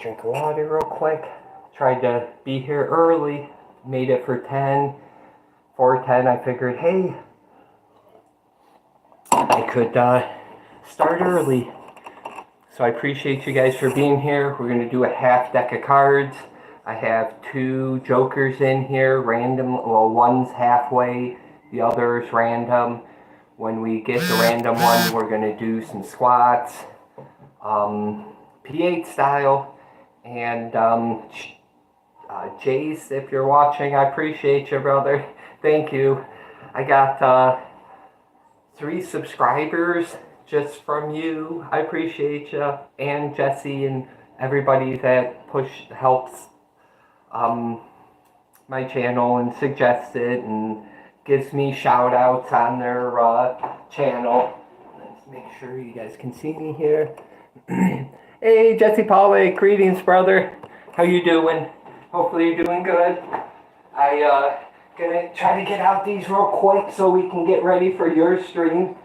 Drink of water real quick. Tried to be here early. Made it for 10. 4:10, I figured, hey, I could start early. So I appreciate you guys for being here. We're going to do a half deck of cards. I have 2 jokers in here, random. Well, one's halfway, the other's random. When we get the random one, we're going to do some squats, P8 style, and Jace, if you're watching, I appreciate you, brother. Thank you. I got 3 subscribers just from you. I appreciate you, and Jesse and everybody that helps my channel and suggests it and gives me shout outs on their channel. Let's make sure you guys can see me here. Hey, Jesse Pollock, greetings, brother. How you doing? Hopefully you're doing good. I gonna try to get out these real quick so we can get ready for your stream.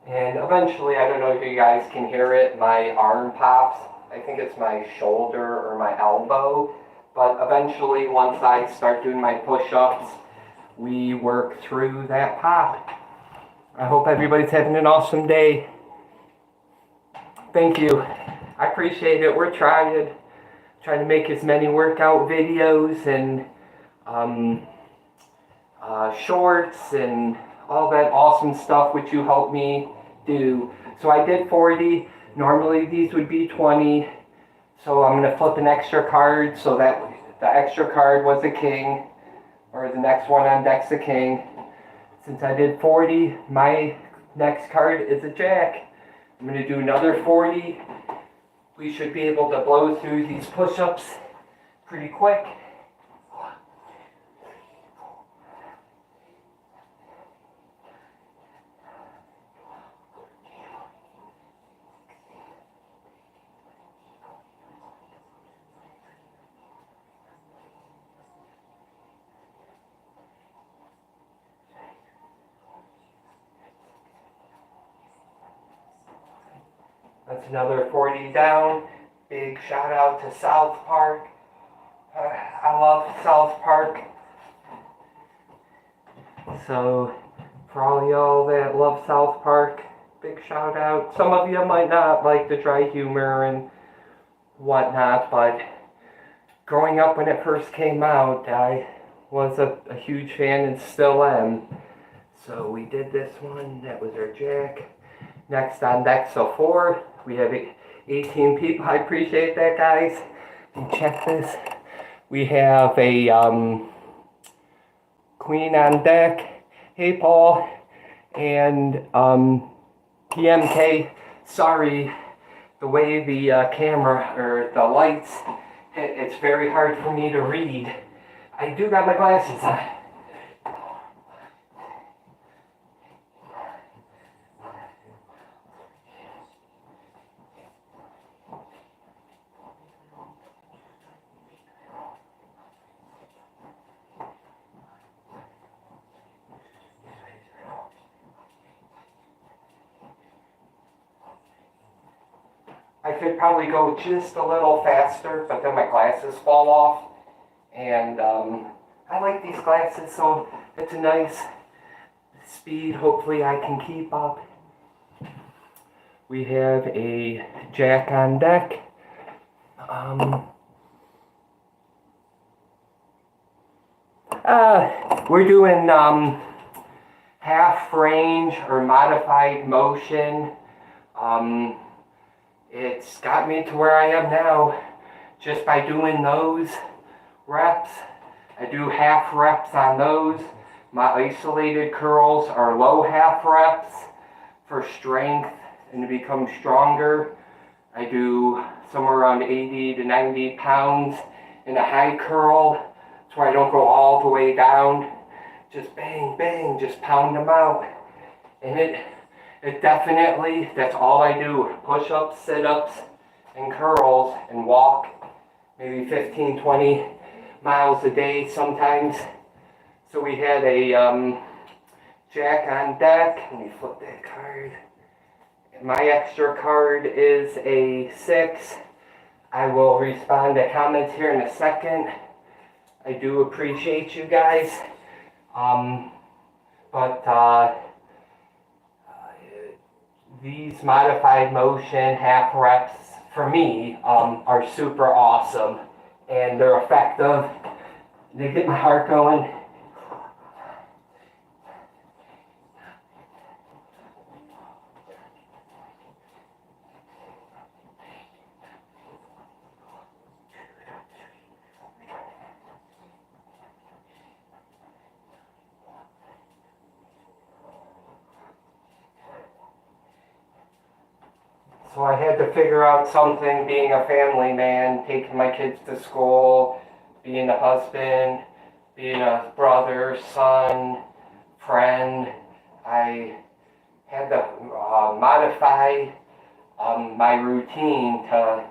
And eventually, I don't know if you guys can hear it, my arm pops. I think it's my shoulder or my elbow. But eventually, once I start doing my push-ups, we work through that pop. I hope everybody's having an awesome day. Thank you. I appreciate it. We're trying to make as many workout videos and shorts and all that awesome stuff which you helped me do. So I did 40. Normally these would be 20. So I'm going to flip an extra card so that the extra card was a king, or the next one on deck's a king. Since I did 40, my next card is a jack. I'm going to do another 40. We should be able to blow through these push-ups pretty quick. That's another 40 down. Big shout out to South Park. I love South Park. So for all y'all that love South Park, big shout out. Some of you might not like the dry humor and whatnot, but growing up when it first came out, I was a huge fan and still am. So we did this one. That was our jack. Next on deck, so 4. We have 18 people. I appreciate that, guys. You check this. We have a queen on deck. Hey, Paul. And PMK. Sorry, the way the camera or the lights, it's very hard for me to read. I do got my glasses on. I could probably go just a little faster, but then my glasses fall off. And I like these glasses, so it's a nice speed. Hopefully I can keep up. We have a jack on deck. We're doing half range or modified motion. It's got me to where I am now just by doing those reps. I do half reps on those. My isolated curls are low half reps for strength and to become stronger. I do somewhere around 80 to 90 pounds in a high curl, so I don't go all the way down just bang, bang, just pound them out. And it definitely, that's all I do. Push-ups, sit-ups, and curls, and walk maybe 15, 20 miles a day sometimes. So we had a jack on deck. Let me flip that card. My extra card is a 6. I will respond to comments here in a second. I do appreciate you guys. These modified motion half reps for me are super awesome, and they're effective. They get my heart going. So I had to figure out something, being a family man, taking my kids to school, being a husband, being a brother, son, friend. I had to modify my routine to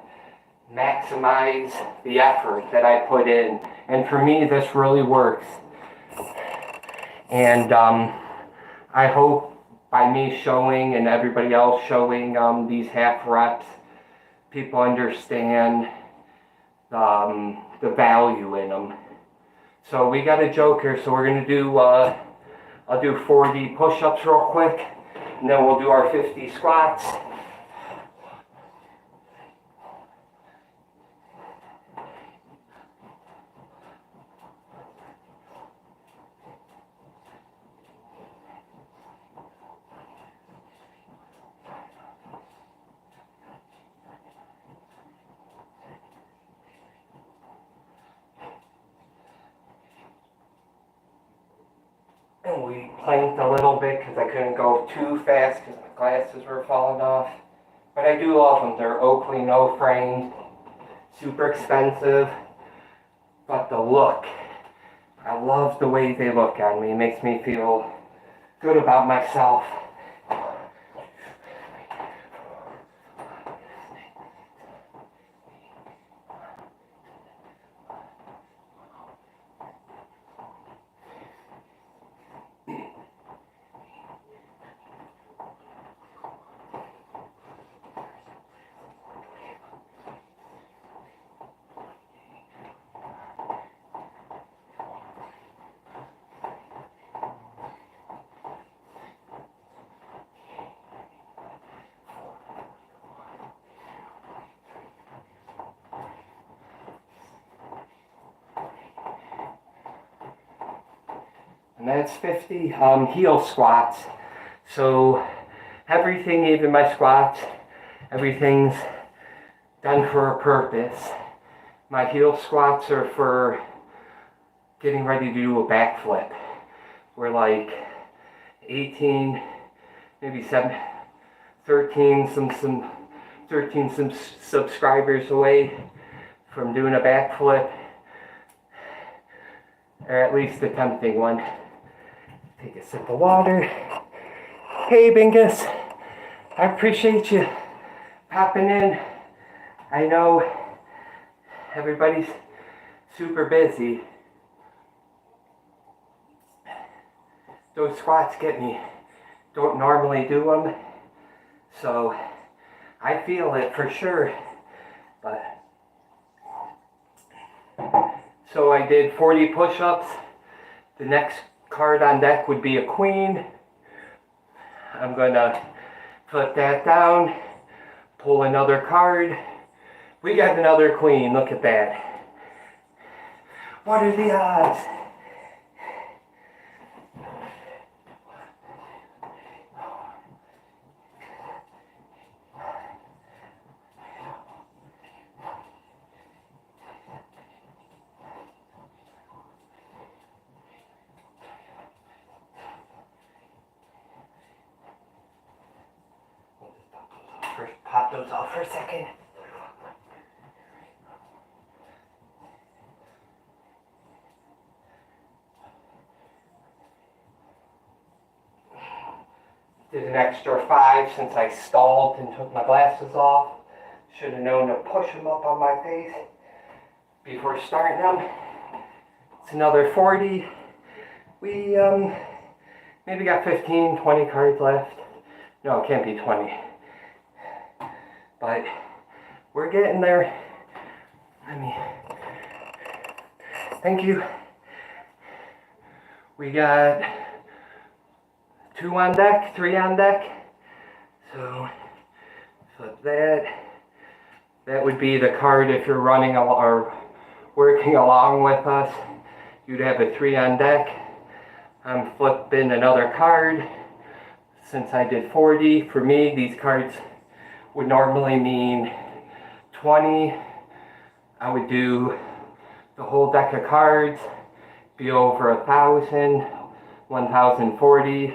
maximize the effort that I put in. And for me, this really works. And I hope by me showing and everybody else showing these half reps, people understand the value in them. So we got a joker, so we're gonna do, I'll do 40 push-ups real quick, and then we'll do our 50 squats. And we planked a little bit because I couldn't go too fast because my glasses were falling off. But I do love them. They're Oakley no frame, super expensive. But the look, I love the way they look on me. It makes me feel good about myself. And that's 50 heel squats. So everything, even my squats, everything's done for a purpose. My heel squats are for getting ready to do a backflip. We're like 18, maybe 13 some subscribers away from doing a backflip, or at least attempting one. Take a sip of water. Hey Bingus, I appreciate you popping in. I know everybody's super busy. Those squats get me. Don't normally do them, so I feel it for sure. But so I did 40 push-ups. The next card on deck would be a queen. I'm gonna put that down, pull another card. We got another queen, look at that. What are the odds? First, pop those off for a second. Did an extra 5 since I stalled and took my glasses off. Should have known to push them up on my face before starting them. It's another 40. We maybe got 15, 20 cards left. No, it can't be 20. But we're getting there. Thank you. We got 2 on deck, 3 on deck. So that would be the card if you're running or working along with us. You'd have a 3 on deck. I'm flipping another card. Since I did 40, for me, these cards would normally mean 20. I would do the whole deck of cards, be over 1,000, 1,040.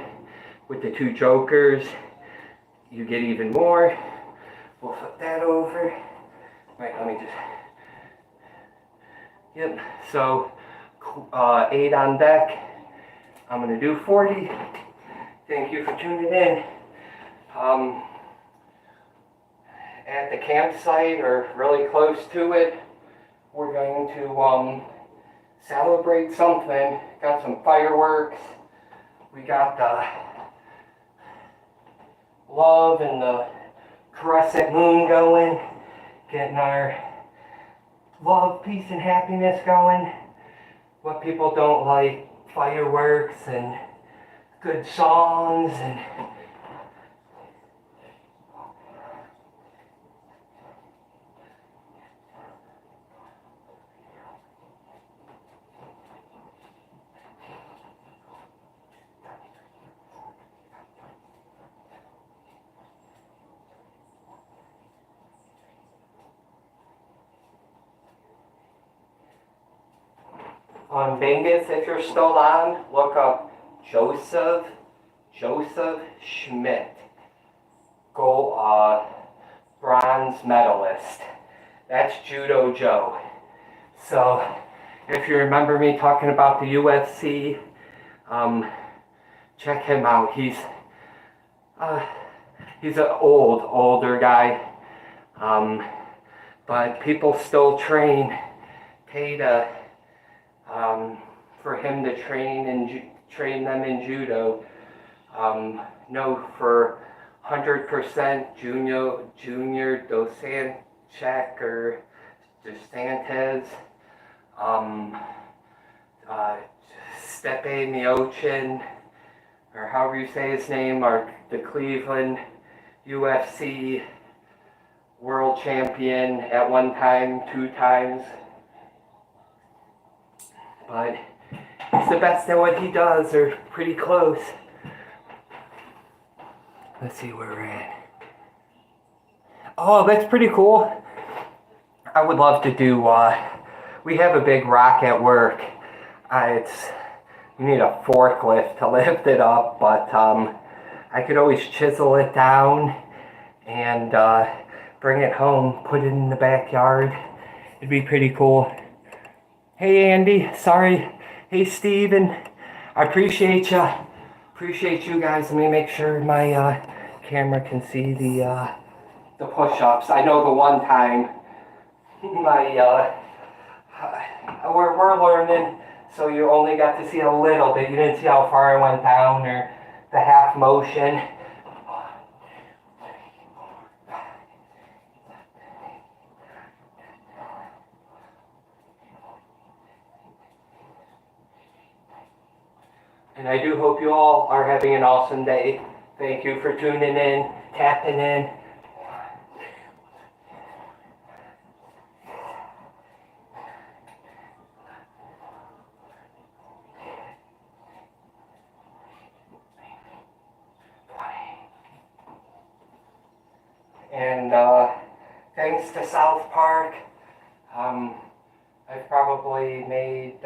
With the 2 jokers, you get even more. We'll flip that over. Right, let me just, yep, so 8 on deck. I'm gonna do 40. Thank you for tuning in. At the campsite, or really close to it, we're going to celebrate something. Got some fireworks. We got the love and the crescent moon going. Getting our love, peace, and happiness going. What people don't like, fireworks and good songs and on Bingus, if you're still on, look up Joseph Schmidt, gold, bronze medalist. That's Judo Joe. So if you remember me talking about the UFC, check him out. He's an older guy, but people still pay to for him to train them in judo. No, for 100% Junior Dosanchek or DeSantis, Stepe Miocic, or however you say his name, are the Cleveland UFC world champion at one time, 2 times. But he's the best at what he does, or pretty close. Let's see where we're at. Oh, that's pretty cool. I would love to do, we have a big rock at work. You need a forklift to lift it up, but I could always chisel it down and bring it home, put it in the backyard. It'd be pretty cool. Hey Andy, sorry. Hey Steven, I appreciate you. Appreciate you guys. Let me make sure my camera can see the push-ups. I know the one time we're learning, so you only got to see a little bit. You didn't see how far I went down or the half motion. And I do hope you all are having an awesome day. Thank you for tuning in, tapping in. And thanks to South Park, I've probably made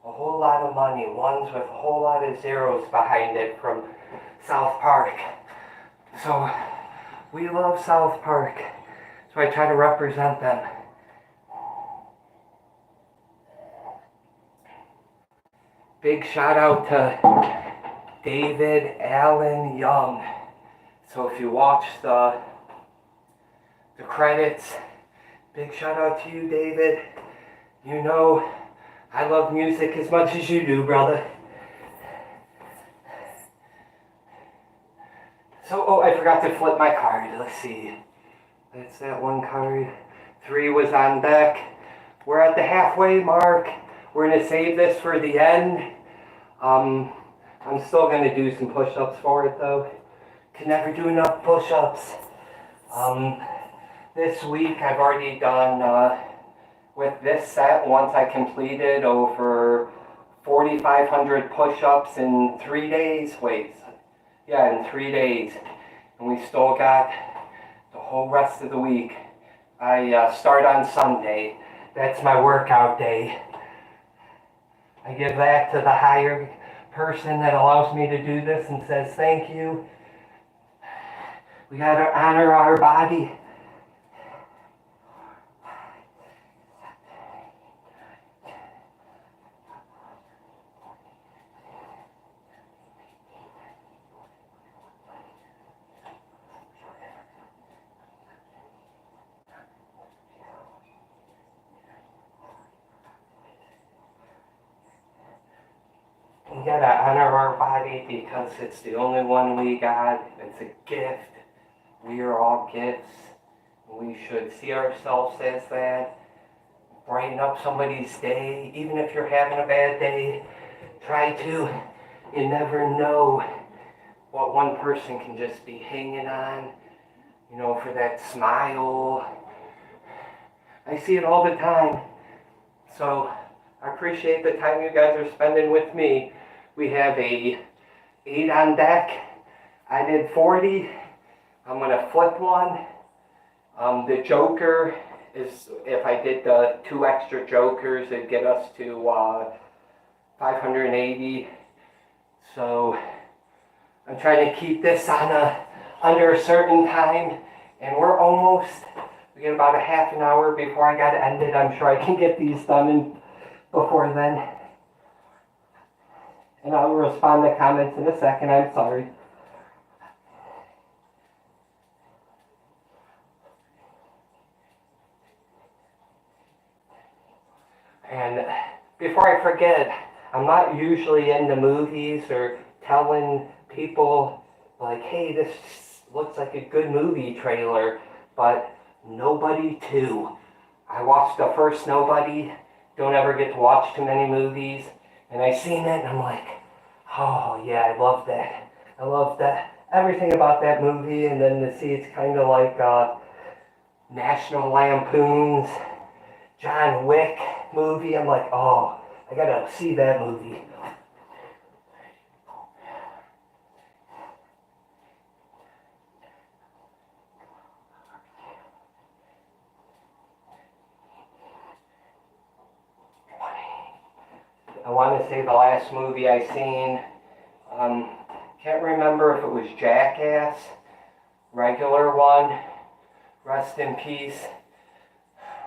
a whole lot of money, ones with a whole lot of zeros behind it from South Park. So we love South Park, so I try to represent them. Big shout out to David Allen Young. So if you watch the credits, big shout out to you, David. You know I love music as much as you do, brother. So, oh, I forgot to flip my card. Let's see. That's that one card. 3 was on deck. We're at the halfway mark. We're going to save this for the end. I'm still going to do some push-ups for it, though. Can never do enough push-ups. This week I've already done, with this set, once I completed over 4,500 push-ups in 3 days. In 3 days. And we still got the whole rest of the week. I start on Sunday. That's my workout day. I give that to the higher person that allows me to do this and says thank you. We gotta honor our body. We gotta honor our body because it's the only one we got. It's a gift. We are all gifts. We should see ourselves as that. Brighten up somebody's day. Even if you're having a bad day, try to. You never know what one person can just be hanging on, for that smile. I see it all the time. So I appreciate the time you guys are spending with me. We have a 8 on deck. I did 40. I'm going to flip one. The joker is, if I did the 2 extra jokers, it'd get us to 580. So I'm trying to keep this on under a certain time. And we get about a half an hour before I got to end it. I'm sure I can get these done before then. And I'll respond to comments in a second. I'm sorry. And before I forget, I'm not usually into movies or telling people like, hey, this looks like a good movie trailer, but Nobody 2. I watched the first Nobody. Don't ever get to watch too many movies. And I seen it and I'm like, oh yeah, I love that. I love that. Everything about that movie, and then to see it's kind of like National Lampoon's John Wick movie. I'm like, oh, I gotta see that movie. I want to say the last movie I seen, can't remember if it was Jackass, regular one, rest in peace,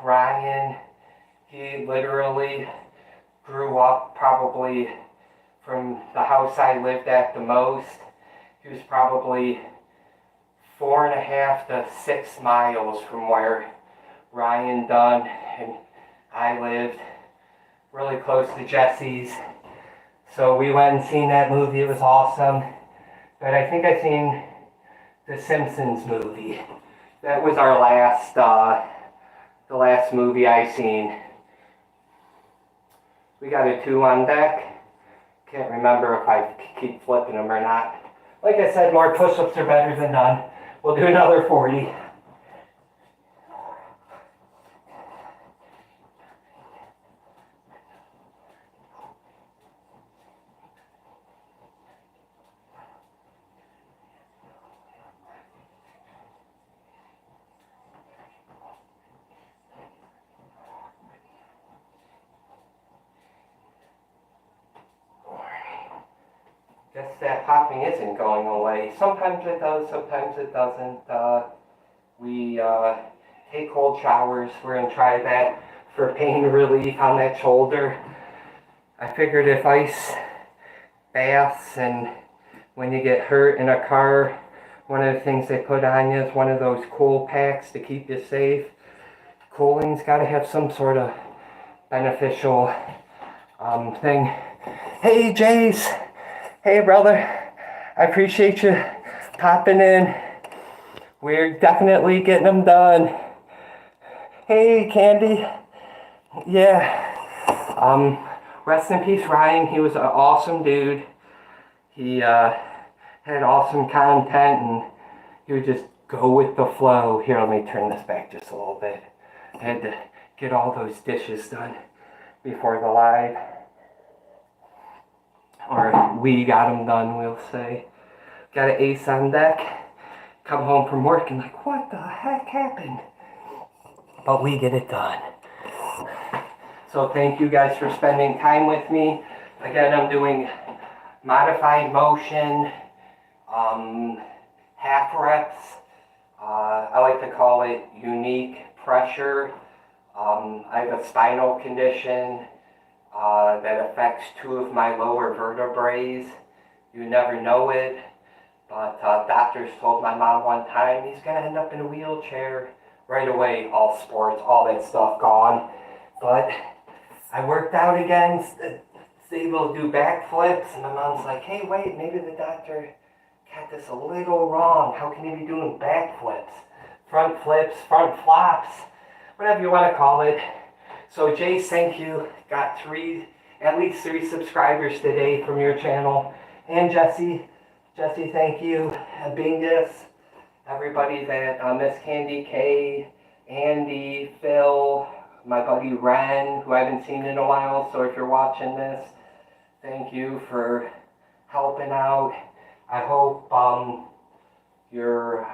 Ryan. He literally grew up probably from the house I lived at the most. He was probably 4.5 to 6 miles from where Ryan Dunn and I lived, really close to Jesse's. So we went and seen that movie. It was awesome. But I think I seen the Simpsons movie. That was our the last movie I seen. We got a 2 on deck. Can't remember if I keep flipping them or not. Like I said, more push-ups are better than none. We'll do another 40. Guess that popping isn't going away. Sometimes it does, sometimes it doesn't. We take cold showers. We're going to try that for pain relief on that shoulder. I figured if ice baths and when you get hurt in a car, one of the things they put on you is one of those cool packs to keep you safe. Cooling's got to have some sort of beneficial thing. Hey, Jace. Hey, brother. I appreciate you popping in. We're definitely getting them done. Hey, Candy. Yeah. Rest in peace, Ryan. He was an awesome dude. He had awesome content, and he would just go with the flow. Here, let me turn this back just a little bit. I had to get all those dishes done before the live. Or we got them done, we'll say. Got an ace on deck. Come home from work and like, what the heck happened? But we get it done. So thank you guys for spending time with me. Again, I'm doing modified motion, half reps. I like to call it unique pressure. I have a spinal condition that affects 2 of my lower vertebrae. You never know it, but doctors told my mom one time he's going to end up in a wheelchair. Right away, all sports, all that stuff gone. But I worked out again, was able to do backflips, and my mom's like, hey, wait, maybe the doctor got this a little wrong. How can he be doing backflips, front flips, front flops, whatever you want to call it. So Jace, thank you. Got at least three subscribers today from your channel. And Jesse, thank you. Bingus, everybody that Miss Candy K, Andy, Phil, my buddy Ren, who I haven't seen in a while. So if you're watching this, thank you for helping out. I hope your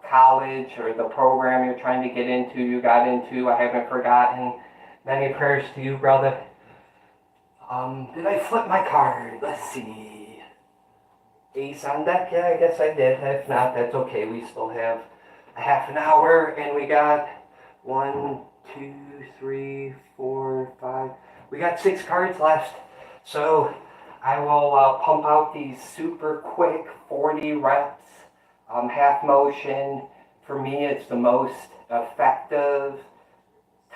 college or the program you're trying to get into, you got into. I haven't forgotten. Many prayers to you, brother. Did I flip my card? Let's see. Ace on deck? Yeah, I guess I did. If not, that's okay. We still have a half an hour, and we got 1, 2, 3, 4, 5. We got 6 cards left. So I will pump out these super quick 40 reps, half motion. For me, it's the most effective,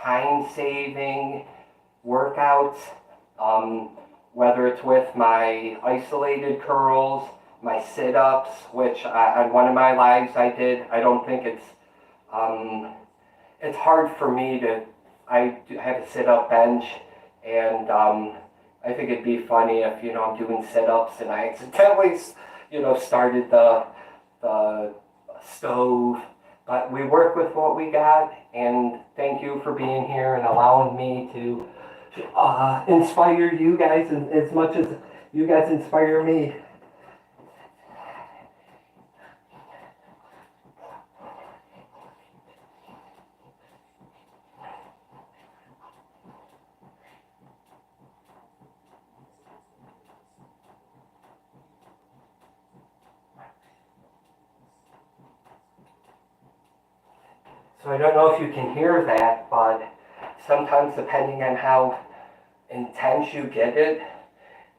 time-saving workouts, whether it's with my isolated curls, my sit-ups, which on one of my lives I did. I don't think it's hard for me to, I have a sit-up bench, and I think it'd be funny if, I'm doing sit-ups and I accidentally, started the stove. But we work with what we got, and thank you for being here and allowing me to inspire you guys as much as you guys inspire me. So I don't know if you can hear that, but sometimes depending on how intense you get it,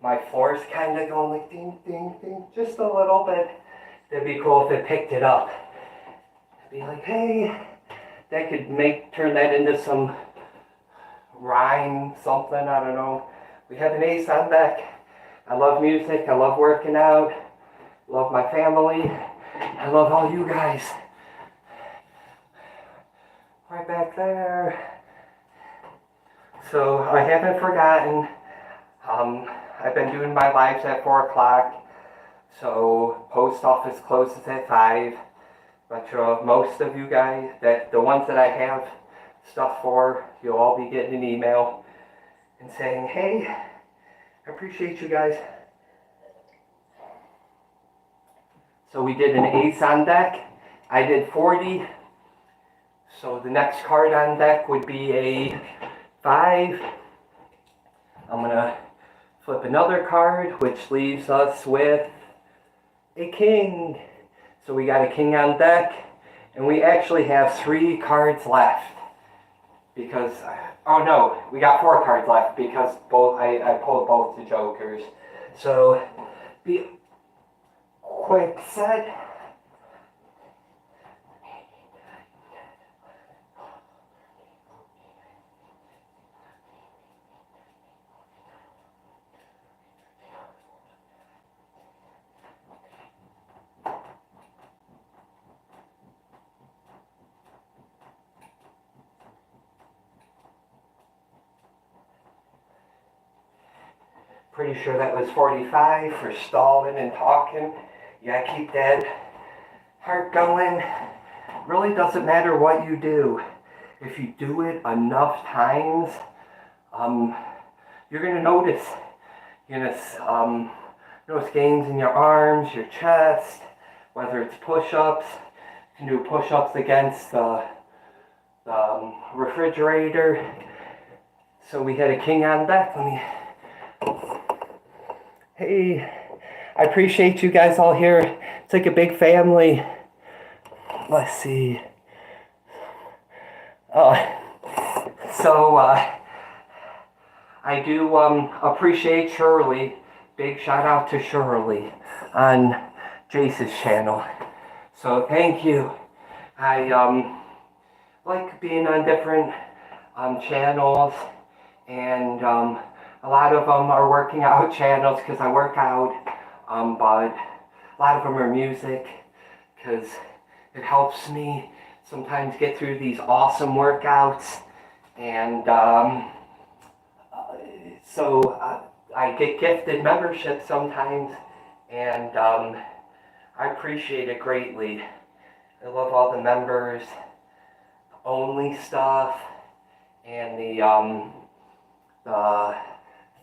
my floor's kind of going like ding, ding, ding, just a little bit. It'd be cool if it picked it up. It'd be like, hey, that could turn that into some rhyme, something, I don't know. We have an ace on deck. I love music, I love working out, love my family, I love all you guys. Right back there. So I haven't forgotten. I've been doing my lives at 4 o'clock. So post office closes at 5. But most of you guys, the ones that I have stuff for, you'll all be getting an email and saying, hey, I appreciate you guys. So we did an ace on deck. I did 40. So the next card on deck would be a 5. I'm going to flip another card, which leaves us with a king. So we got a king on deck, and we actually have 3 cards left. Because, oh no, we got 4 cards left because I pulled both the jokers. So quick set. Pretty sure that was 45 for stalling and talking. You gotta keep that heart going. Really doesn't matter what you do. If you do it enough times, you're gonna notice. You're gonna notice gains in your arms, your chest, whether it's push-ups. You can do push-ups against the refrigerator. So we had a king on deck. Hey, I appreciate you guys all here. It's like a big family. Let's see. I do appreciate Shirley. Big shout out to Shirley on Jace's channel. So thank you. I like being on different channels, and a lot of them are working out channels because I work out, but a lot of them are music because it helps me sometimes get through these awesome workouts, and so I get gifted memberships sometimes, and I appreciate it greatly. I love all the members only stuff and the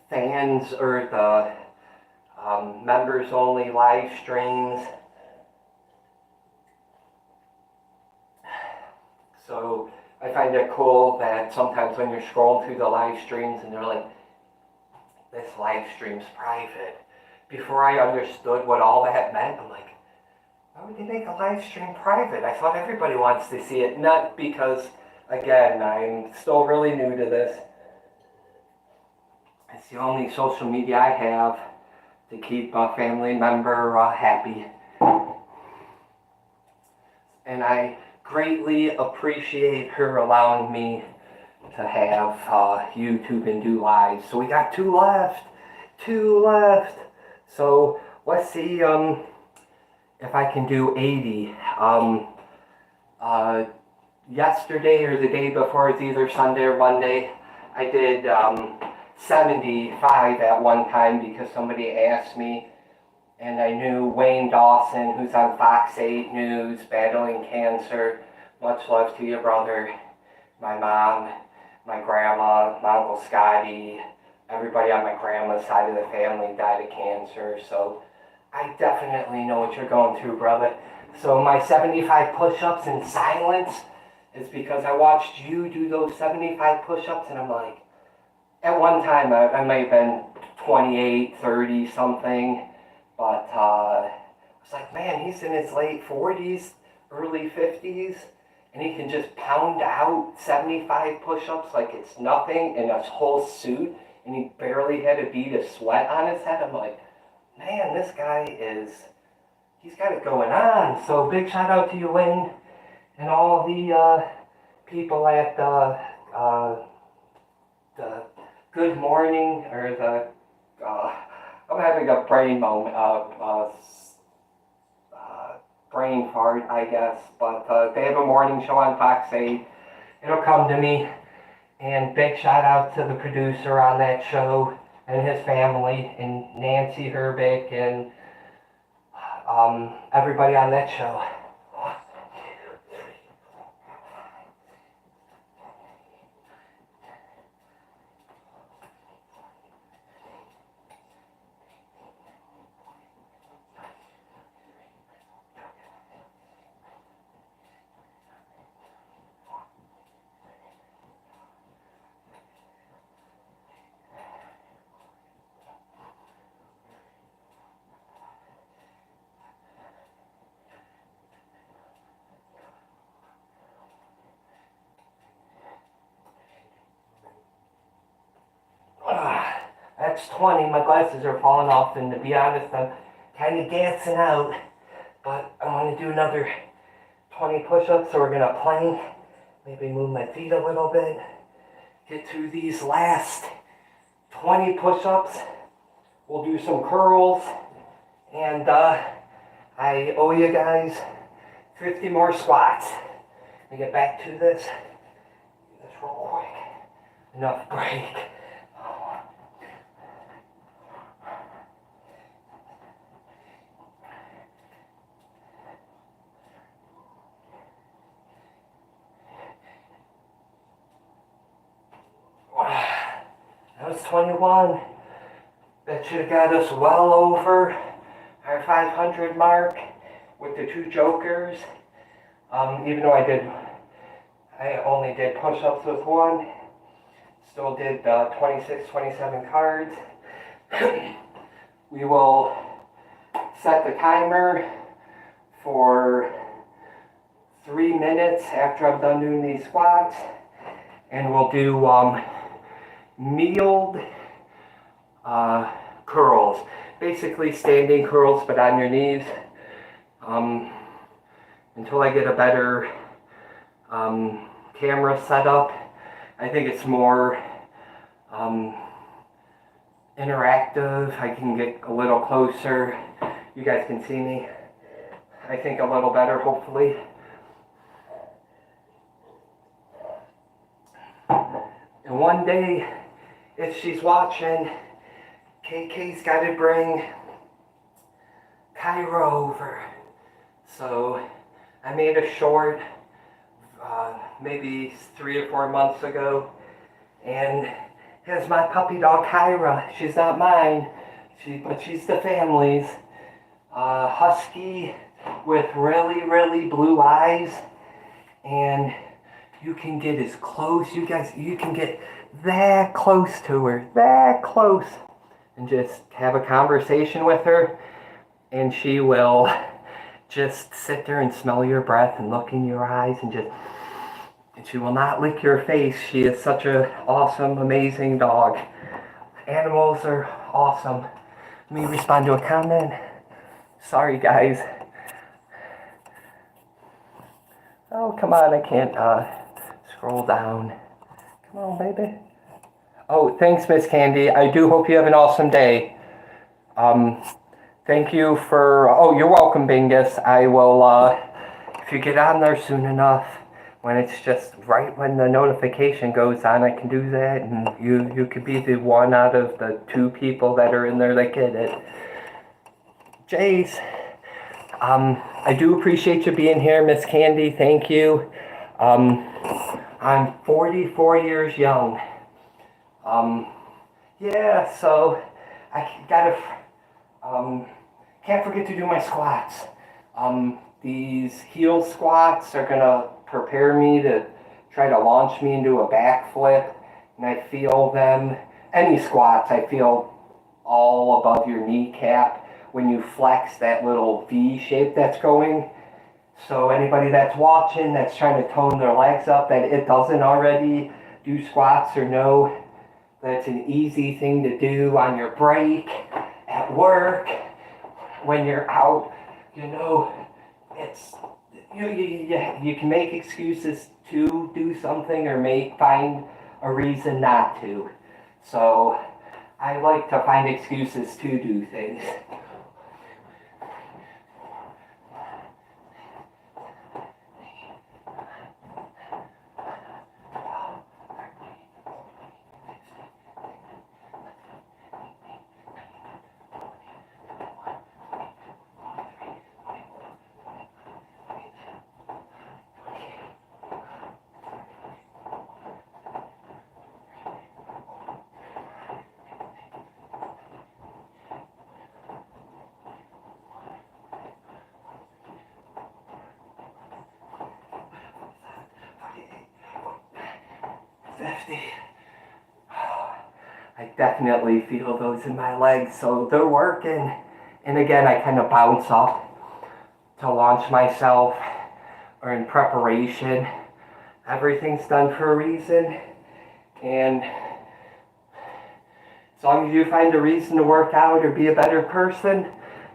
fans or the members only live streams. So I find it cool that sometimes when you're scrolling through the live streams and they're like, this live stream's private. Before I understood what all that meant, I'm like, why would they make a live stream private? I thought everybody wants to see it. Not because, again, I'm still really new to this. It's the only social media I have to keep a family member happy. And I greatly appreciate her allowing me to have YouTube and do live. So we got two left. So let's see if I can do 80. Yesterday or the day before, it's either Sunday or Monday, I did 75 at one time because somebody asked me, and I knew Wayne Dawson, who's on Fox 8 News, battling cancer. Much love to your brother, my mom, my grandma, my Uncle Scotty, everybody on my grandma's side of the family died of cancer. So I definitely know what you're going through, brother. So my 75 push-ups in silence is because I watched you do those 75 push-ups, and I'm like, at one time I may have been 28, 30 something, but I was like, man, he's in his late 40s, early 50s, and he can just pound out 75 push-ups like it's nothing in a whole suit, and he barely had a bead of sweat on his head. I'm like, man, this guy he's got it going on. So big shout out to you, Wayne, and all the people at the Good Morning, or I'm having a brain moment, brain fart, I guess, but they have a morning show on Fox 8. It'll come to me. And big shout out to the producer on that show and his family, and Nancy Herbick, and everybody on that show. That's 20. My glasses are falling off, and to be honest, I'm kind of gassing out. But I want to do another 20 push-ups, so we're going to plank. Maybe move my feet a little bit. Get through these last 20 push-ups. We'll do some curls. And I owe you guys 50 more squats. Let me get back to this. Do this real quick. Enough break. That was 21. That should have got us well over our 500 mark with the 2 jokers. Even though I only did push-ups with 1. Still did 26, 27 cards. We will set the timer for 3 minutes after I'm done doing these squats. And we'll do kneeled curls. Basically standing curls, but on your knees. Until I get a better camera setup. I think it's more interactive. I can get a little closer. You guys can see me, I think, a little better, hopefully. And one day, if she's watching, KK's got to bring Kyra over. So I made a short maybe 3 or 4 months ago, and here's my puppy dog Kyra. She's not mine, but she's the family's. Husky with really, really blue eyes, and you can get as close, you can get that close to her, that close, and just have a conversation with her, and she will just sit there and smell your breath and look in your eyes, and she will not lick your face. She is such an awesome, amazing dog. Animals are awesome. Let me respond to a comment. Sorry, guys. Oh, come on, I can't scroll down. Come on, baby. Oh, thanks, Miss Candy. I do hope you have an awesome day. Thank you for... Oh, you're welcome, Bingus. I will, if you get on there soon enough, when it's just right when the notification goes on, I can do that, and you could be the one out of the 2 people that are in there that get it. Jace, I do appreciate you being here, Miss Candy. Thank you. I'm 44 years young. Yeah, so I gotta, can't forget to do my squats. These heel squats are gonna prepare me to try to launch me into a backflip, and I feel them, any squats, I feel all above your kneecap when you flex that little V shape that's going. So anybody that's watching that's trying to tone their legs up that it doesn't already do squats or know that's an easy thing to do on your break, at work, when you're out, you know, it's, you can make excuses to do something or find a reason not to. So I like to find excuses to do things. I definitely feel those in my legs, so they're working. And again, I kind of bounce up to launch myself or in preparation. Everything's done for a reason, and as long as you find a reason to work out or be a better person,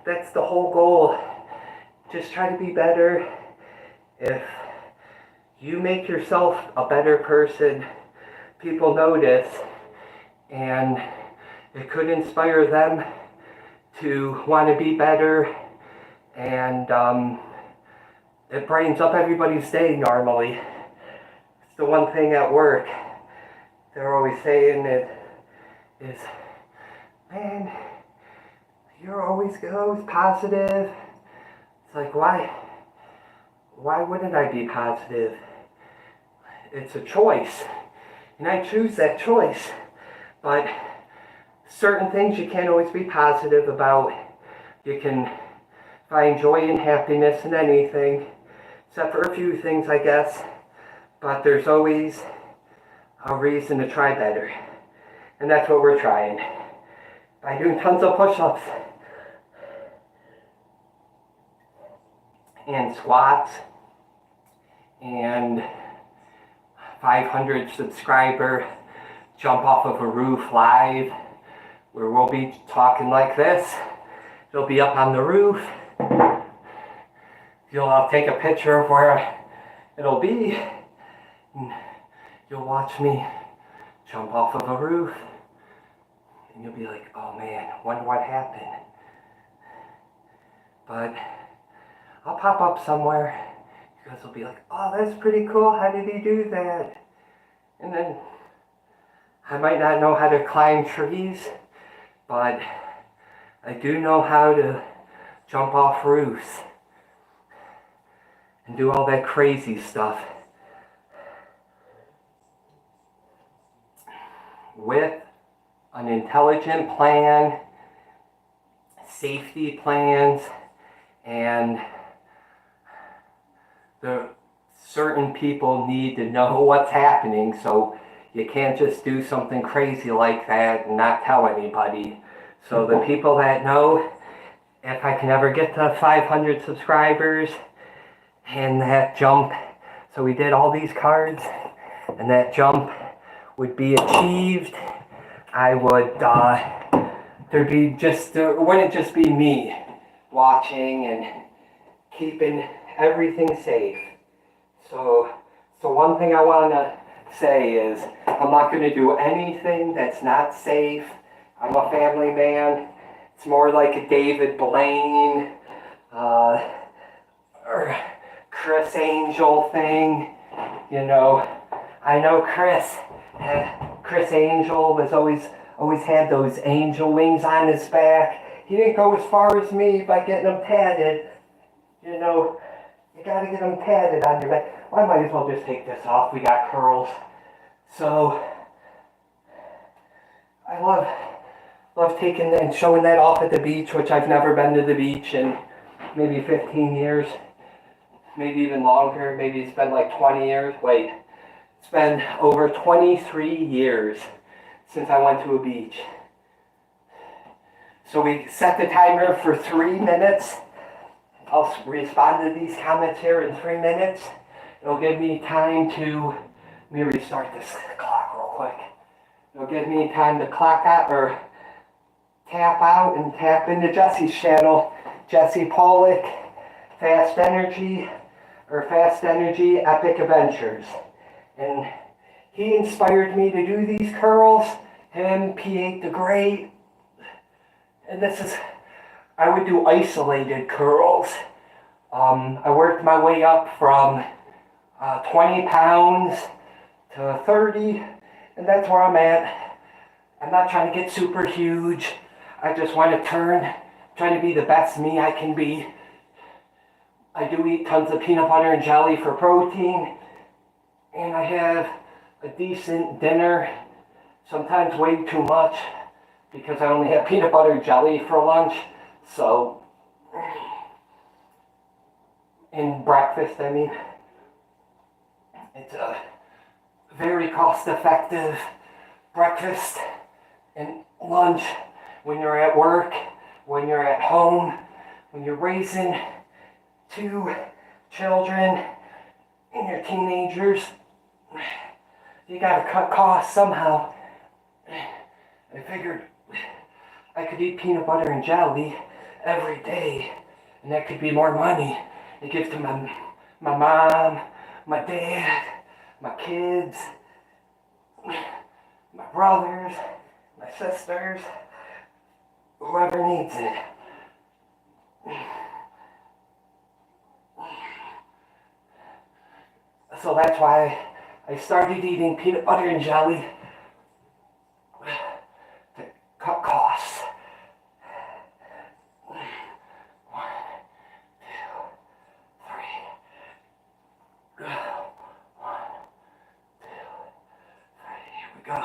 that's the whole goal. just try to be better. If you make yourself a better person, people notice, and it could inspire them to want to be better, and it brightens up everybody's day normally. It's the one thing at work they're always saying it is, man, you're always positive. It's like, why wouldn't I be positive? It's a choice, and I choose that choice. But certain things you can't always be positive about. You can find joy and happiness in anything, except for a few things, I guess. But there's always a reason to try better. And that's what we're trying. By doing tons of push-ups and squats and 500 subscriber jump off of a roof live, where we'll be talking like this. It'll be up on the roof. I'll take a picture of where it'll be, and you'll watch me jump off of a roof, and you'll be like, oh man, wonder what happened. But I'll pop up somewhere. You guys will be like, oh, that's pretty cool. How did he do that? And then I might not know how to climb trees, but I do know how to jump off roofs and do all that crazy stuff with an intelligent plan, safety plans, and the certain people need to know what's happening, so you can't just do something crazy like that and not tell anybody. So the people that know, if I can ever get to 500 subscribers and that jump, so we did all these cards and that jump would be achieved, I would, there wouldn't just be me watching and keeping everything safe. So one thing I want to say is, I'm not going to do anything that's not safe. I'm a family man. It's more like a David Blaine or Chris Angel thing. You know, I know Chris Angel was always had those angel wings on his back. He didn't go as far as me by getting them tatted. You know, you gotta get them tatted on your back. Well, I might as well just take this off. We got curls. So I love taking and showing that off at the beach, which I've never been to the beach in maybe 15 years, maybe even longer. Maybe it's been like 20 years. Wait, it's been over 23 years since I went to a beach. So we set the timer for 3 minutes. I'll respond to these comments here in 3 minutes. It'll give me time to, let me restart this clock real quick. It'll give me time to clock out or tap out and tap into Jesse's channel. Jesse Pollock, Fast Energy Epic Adventures. And he inspired me to do these curls. Him, P8 the Great. And I would do isolated curls. I worked my way up from 20 pounds to 30, and that's where I'm at. I'm not trying to get super huge. I just want to trying to be the best me I can be. I do eat tons of peanut butter and jelly for protein, and I have a decent dinner, sometimes way too much, because I only have peanut butter and jelly for lunch. So, in breakfast, I mean, it's a very cost-effective breakfast and lunch when you're at work, when you're at home, when you're raising 2 children and your teenagers. You gotta cut costs somehow. I figured I could eat peanut butter and jelly every day And that could be more money to give to my mom, my dad, my kids, my brothers, my sisters, whoever needs it. So that's why I started eating peanut butter and jelly to cut costs. 1, 2, 3. 1, 2, 3. Here we go.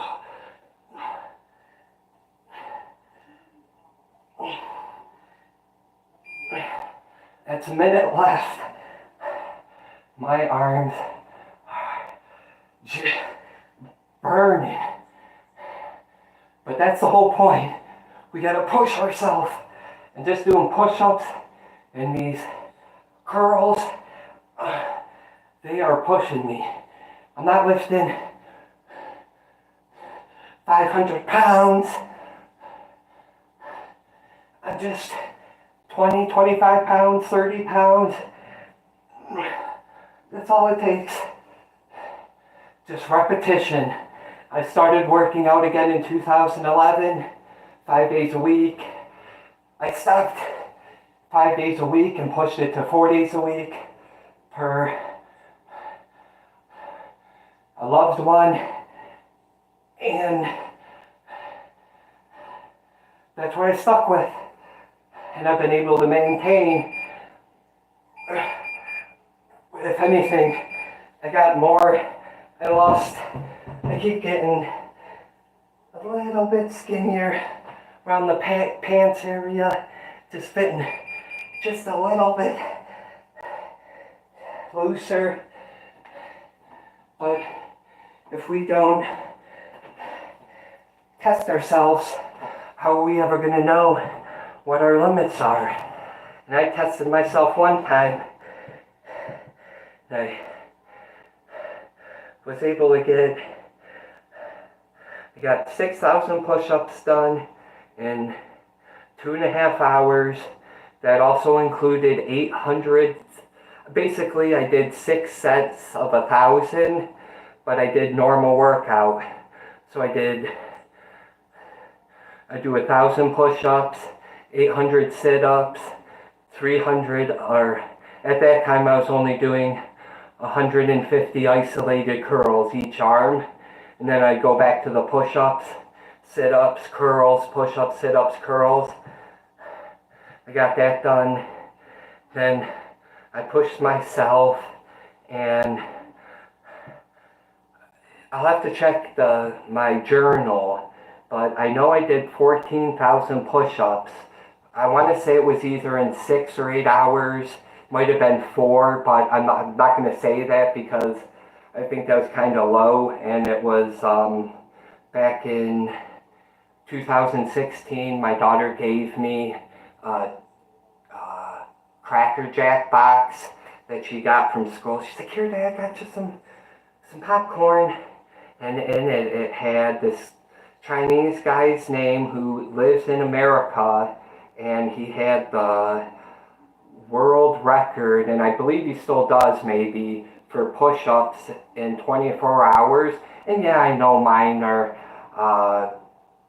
That's a minute left. My arms are just burning. But that's the whole point. We gotta push ourselves. And just doing push-ups and these curls, they are pushing me. I'm not lifting 500 pounds. I'm just 20, 25 pounds, 30 pounds. That's all it takes. Just repetition. I started working out again in 2011, 5 days a week. I stopped 5 days a week and pushed it to 4 days a week per a loved one. And that's what I stuck with. And I've been able to maintain. If anything, I got more. I lost. I keep getting a little bit skinnier around the pants area. Just fitting just a little bit looser. But if we don't test ourselves, how are we ever going to know what our limits are? And I tested myself one time. I was able to I got 6,000 push-ups done in 2.5 hours. That also included 800. Basically, I did 6 sets of 1,000, but I did normal workout. So I do 1,000 push-ups, 800 sit-ups, 300, or at that time I was only doing 150 isolated curls each arm, and then I'd go back to the push-ups, sit-ups, curls, push-ups, sit-ups, curls. I got that done. Then I pushed myself, and I'll have to check my journal, but I know I did 14,000 push-ups. I want to say it was either in 6 or 8 hours. Might have been 4, but I'm not going to say that because I think that was kind of low, and it was back in 2016. My daughter gave me a Cracker Jack box that she got from school. She's like, "Here, Dad, I got you some popcorn," and in it had this Chinese guy's name who lives in America, and he had the world record, and I believe he still does maybe, for push-ups in 24 hours. And yeah, I know mine are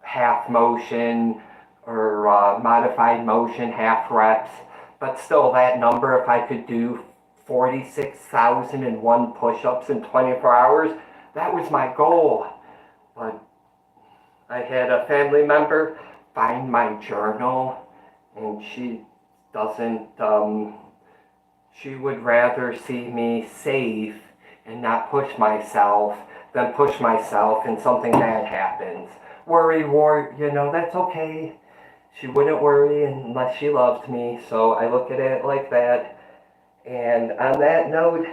half motion or modified motion, half reps, but still that number, if I could do 46,001 push-ups in 24 hours, that was my goal. But I had a family member find my journal, and she doesn't, she would rather see me safe and not push myself than push myself and something bad happens. Worry, that's okay. She wouldn't worry unless she loved me, so I look at it like that. And on that note,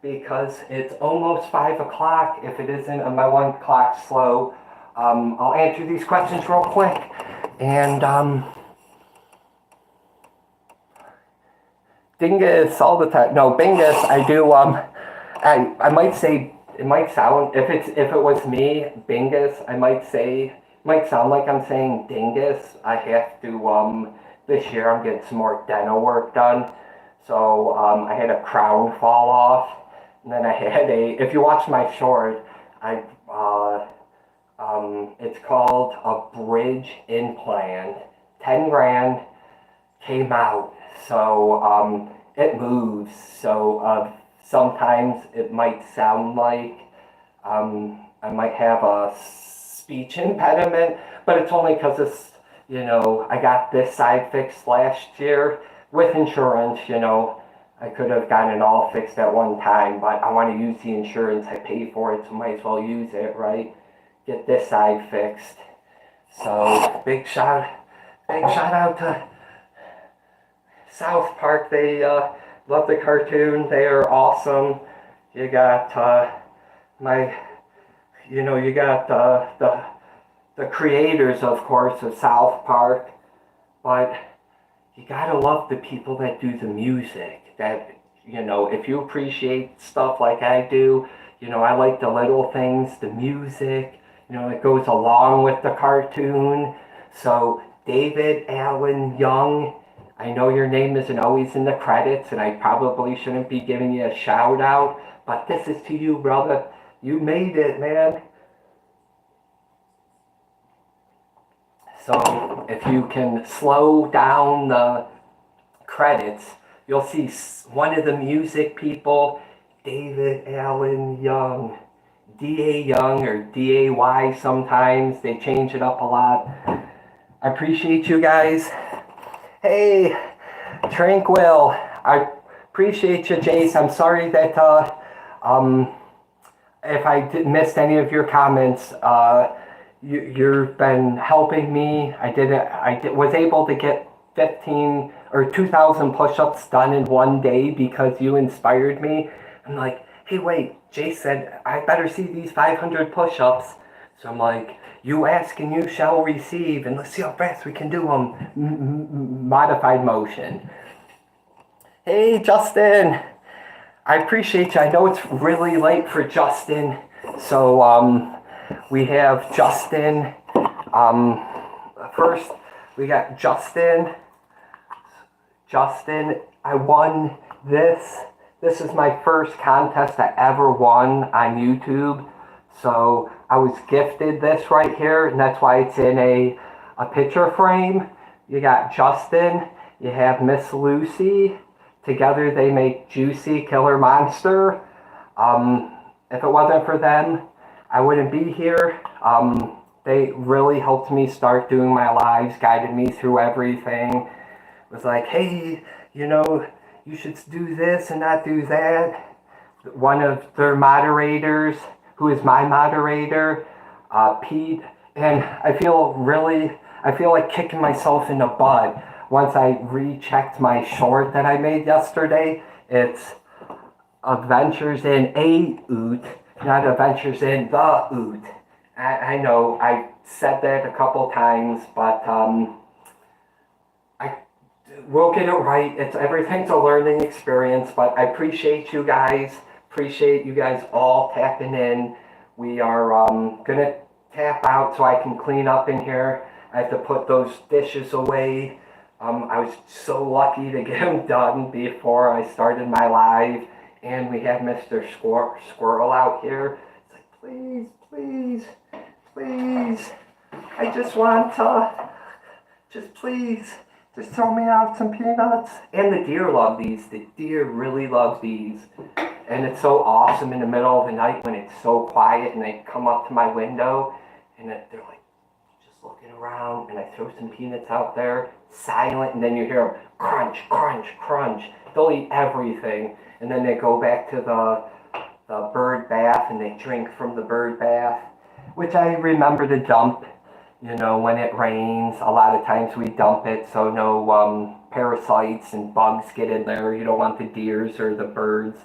because it's almost 5 o'clock, if it isn't on my 1 clock slow, I'll answer these questions real quick. And, dingus all the time. No, bingus, I do, I might say, it might sound, if it was me, bingus, I might say, might sound like I'm saying dingus. I have to, this year I'm getting some more dental work done. So I had a crown fall off, and then I had if you watch my short, it's called a bridge implant. 10 grand came out. So it moves. So sometimes it might sound like I might have a speech impediment, but it's only because it's, I got this side fixed last year with insurance, I could have gotten it all fixed at one time, but I want to use the insurance. I paid for it, so might as well use it, right? Get this side fixed. So big shout out to South Park. They love the cartoon. They are awesome. You got you got the creators, of course, of South Park, but you gotta love the people that do the music. That, if you appreciate stuff like I do, I like the little things, the music, it goes along with the cartoon. So David Allen Young, I know your name isn't always in the credits, and I probably shouldn't be giving you a shout out, but this is to you, brother. You made it, man. So if you can slow down the credits, you'll see one of the music people, David Allen Young, D.A. Young, or D.A.Y. sometimes. They change it up a lot. I appreciate you guys. Hey, Tranquil. I appreciate you, Jace. I'm sorry that if I missed any of your comments. You've been helping me. Was able to get 15 or 2,000 push-ups done in one day because you inspired me. I'm like, hey, wait, Jay said I better see these 500 push-ups. So I'm like, you ask and you shall receive, and let's see how fast we can do them. Modified motion. Hey, Justin. I appreciate you. I know it's really late for Justin, so we have Justin. First, we got Justin. Justin, I won this. This is my first contest I ever won on YouTube. So I was gifted this right here, and that's why it's in a picture frame. You got Justin. You have Miss Lucy. Together they make Juicy Killer Monster. If it wasn't for them, I wouldn't be here. They really helped me start doing my lives, guided me through everything. It was like, hey, you should do this and not do that. One of their moderators, who is my moderator, Pete, and I feel like kicking myself in the butt once I rechecked my short that I made yesterday. It's Adventures in a Oot, not Adventures in the Oot. I know I said that a couple times, but we'll get it right. Everything's a learning experience, but I appreciate you guys. Appreciate you guys all tapping in. We are gonna tap out so I can clean up in here. I have to put those dishes away. I was so lucky to get them done before I started my live, and we had Mr. Squirrel out here. It's like, please, please, please, I just want to, please, just throw me out some peanuts. And the deer love these. The deer really love these. And it's so awesome in the middle of the night when it's so quiet and they come up to my window and they're like just looking around, and I throw some peanuts out there, silent, and then you hear them crunch, crunch, crunch. They'll eat everything. And then they go back to the bird bath and they drink from the bird bath, which I remember to dump. When it rains, a lot of times we dump it so no parasites and bugs get in there. You don't want the deers or the birds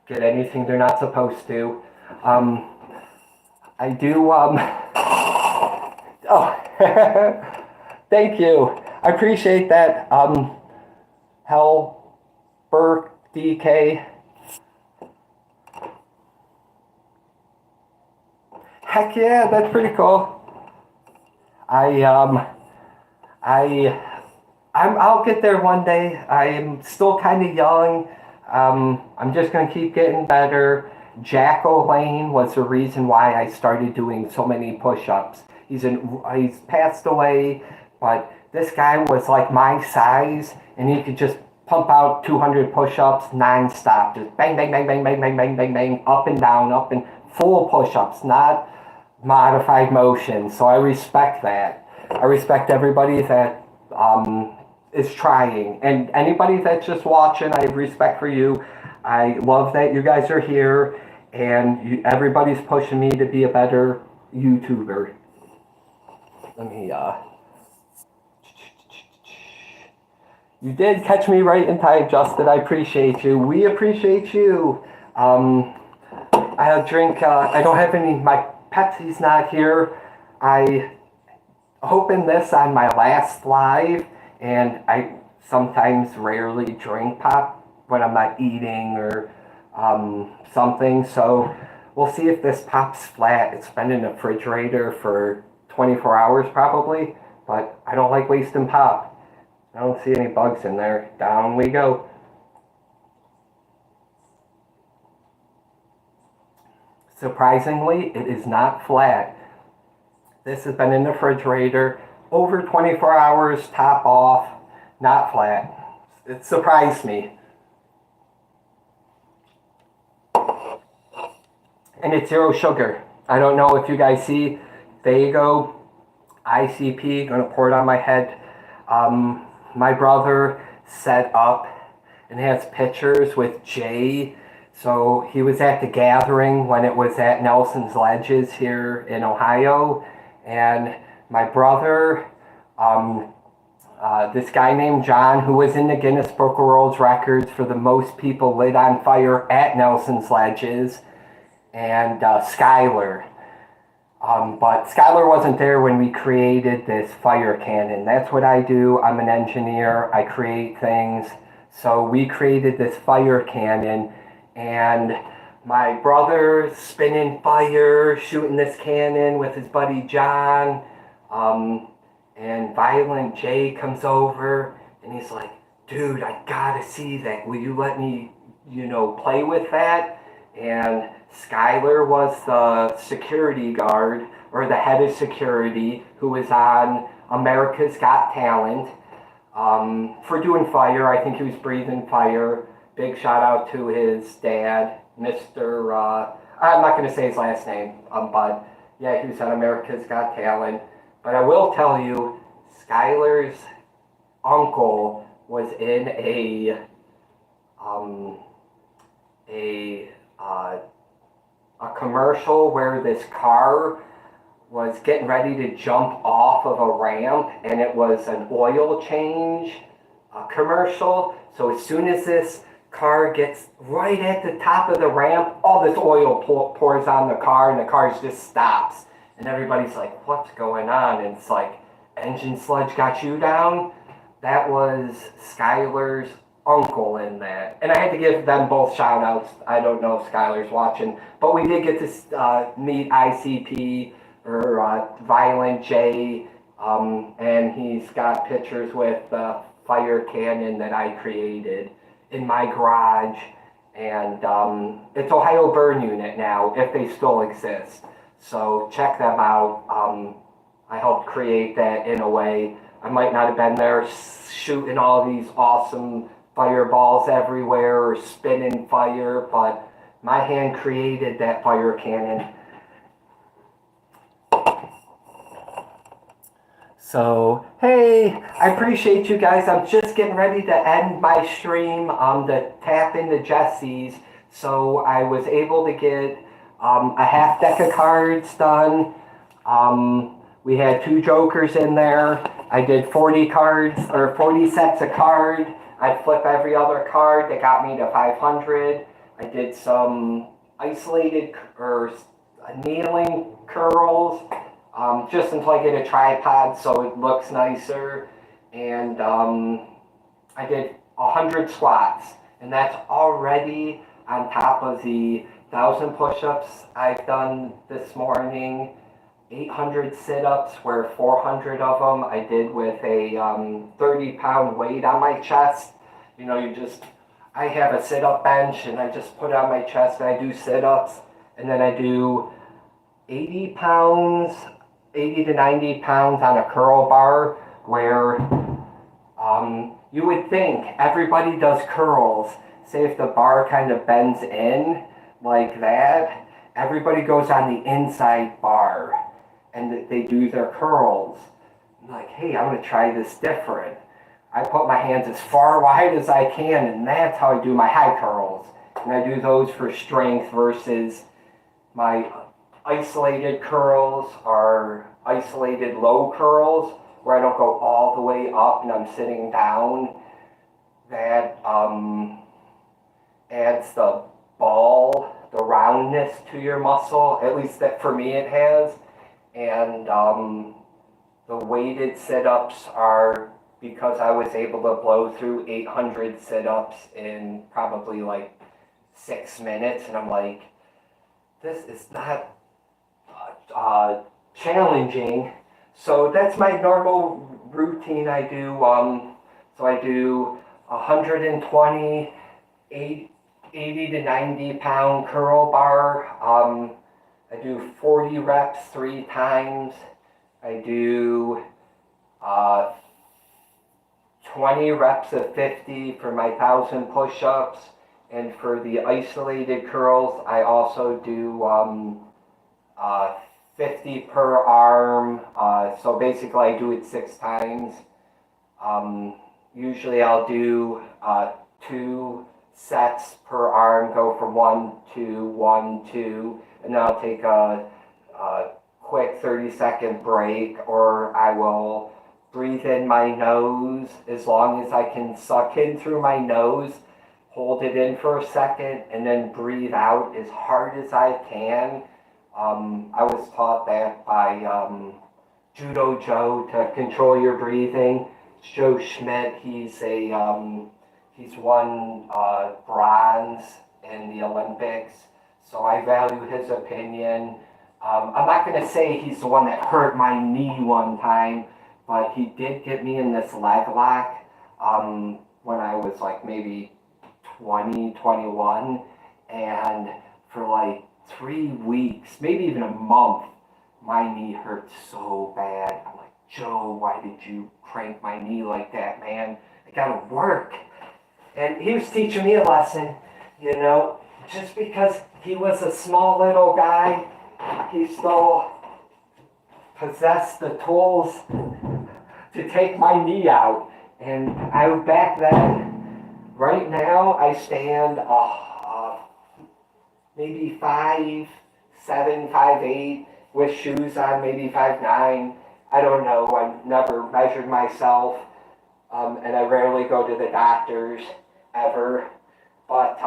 get anything they're not supposed to. I do, oh, thank you. I appreciate that, Hell Burke DK. Heck yeah, that's pretty cool. I I'll get there one day. I'm still kind of young. I'm just gonna keep getting better. Jack O'Lane was the reason why I started doing so many push-ups. He's passed away, but this guy was like my size, and he could just pump out 200 push-ups non-stop, just bang, bang, bang, bang, bang, bang, bang, bang, bang, up and down, up and full push-ups, not modified motion. So I respect that. I respect everybody that is trying, and anybody that's just watching. I have respect for you. I love that you guys are here, and everybody's pushing me to be a better YouTuber. Let me You did catch me right in time, Justin. I appreciate you. We appreciate you. I have drink. I don't have any. My Pepsi's not here. I opened this on my last live, and I sometimes rarely drink pop when I'm not eating or something. So we'll see if this pop's flat. It's been in the refrigerator for 24 hours probably, but I don't like wasting pop. I don't see any bugs in there. Down we go. Surprisingly, it is not flat. This has been in the refrigerator over 24 hours, top off, not flat. It surprised me. And it's zero sugar. I don't know if you guys see. There you go. ICP, gonna pour it on my head. My brother set up and has pictures with Jay. So he was at the gathering when it was at Nelson's Ledges here in Ohio. And my brother, this guy named John, who was in the Guinness Book of World Records for the most people lit on fire at Nelson's Ledges, and Skylar. But Skylar wasn't there when we created this fire cannon. That's what I do. I'm an engineer. I create things. So we created this fire cannon, and my brother spinning fire, shooting this cannon with his buddy John. And Violent J comes over, and he's like, dude, I gotta see that. Will you let me, play with that? And Skylar was the security guard, or the head of security, who was on America's Got Talent for doing fire. I think he was breathing fire. Big shout out to his dad, Mr. I'm not going to say his last name, but yeah, he was on America's Got Talent. But I will tell you, Skylar's uncle was in a commercial where this car was getting ready to jump off of a ramp, and it was an oil change commercial. So as soon as this car gets right at the top of the ramp, all this oil pours on the car, and the car just stops. And everybody's like, what's going on? And it's like, engine sludge got you down? That was Skylar's uncle in that. And I had to give them both shout outs. I don't know if Skylar's watching, but we did get to meet ICP, or Violent J, and he's got pictures with the fire cannon that I created in my garage. And it's Ohio Burn Unit now, if they still exist. So check them out. I helped create that in a way. I might not have been there shooting all these awesome fireballs everywhere or spinning fire, but my hand created that fire cannon. So, hey, I appreciate you guys. I'm just getting ready to end my stream to tap into Jesse's. So I was able to get a half deck of cards done. We had 2 jokers in there. I did 40 cards, or 40 sets of cards. I'd flip every other card that got me to 500. I did some isolated or kneeling curls, just until I get a tripod so it looks nicer. And I did 100 squats, and that's already on top of the 1,000 push-ups I've done this morning. 800 sit-ups, where 400 of them I did with a 30-pound weight on my chest. You know, I have a sit-up bench and I just put it on my chest and I do sit-ups, and then I do 80 pounds, 80 to 90 pounds on a curl bar, where you would think everybody does curls. Say if the bar kind of bends in like that, everybody goes on the inside bar and they do their curls. I'm like, hey, I'm going to try this different. I put my hands as far wide as I can, and that's how I do my high curls. And I do those for strength versus my isolated curls or isolated low curls, where I don't go all the way up and I'm sitting down. That adds the ball, the roundness to your muscle. At least that for me it has. And the weighted sit-ups are because I was able to blow through 800 sit-ups in probably like 6 minutes, and I'm like, this is not challenging. So that's my normal routine. I do so I do 120, 80 to 90 pound curl bar. I do 40 reps 3 times. I do 20 reps of 50 for my 1,000 push-ups. And for the isolated curls, I also do 50 per arm. So basically I do it 6 times. Usually I'll do 2 sets per arm, go from 1, 2, 1, 2, and then I'll take a quick 30-second break, or I will breathe in my nose as long as I can suck in through my nose, hold it in for a second, and then breathe out as hard as I can. I was taught that by Judo Joe to control your breathing. Joe Schmidt, he's won bronze in the Olympics, so I value his opinion. I'm not going to say he's the one that hurt my knee one time, but he did get me in this leg lock when I was like maybe 20, 21, and for like 3 weeks, maybe even a month, my knee hurt so bad. I'm like, Joe, why did you crank my knee like that, man? I gotta work. And he was teaching me a lesson, you know, just because he was a small little guy, he still possessed the tools to take my knee out. And back then, right now, I stand maybe 5'7", 5'8", with shoes on, maybe 5'9". I don't know. I never measured myself, and I rarely go to the doctors ever. But